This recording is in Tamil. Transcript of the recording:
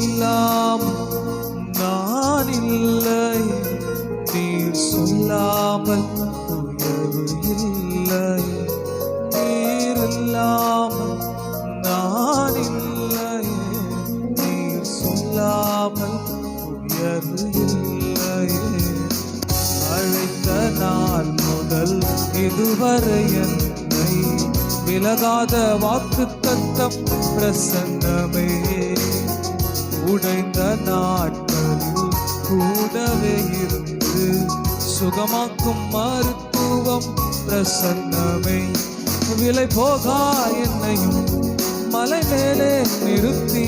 இல்லாமல் நான் இல்லை, நீர் சொல்லாமல் உயர்வு இல்லை. நீர் இல்லாமல் நான் இல்லை, நீர் சொல்லாமல் உயர்வு இல்லை. அழைத்த நாள் முதல் இதுவரை என்னை விலகாத வாக்குத்தத்தம் பிரசன்னமே. உடைந்த நாட்களில் கூடவே இருந்து சுகமாக்கும் மருத்துவம் பிரசன்னமே. விலை போகா என்னையும் மலை மேலே நிறுத்தி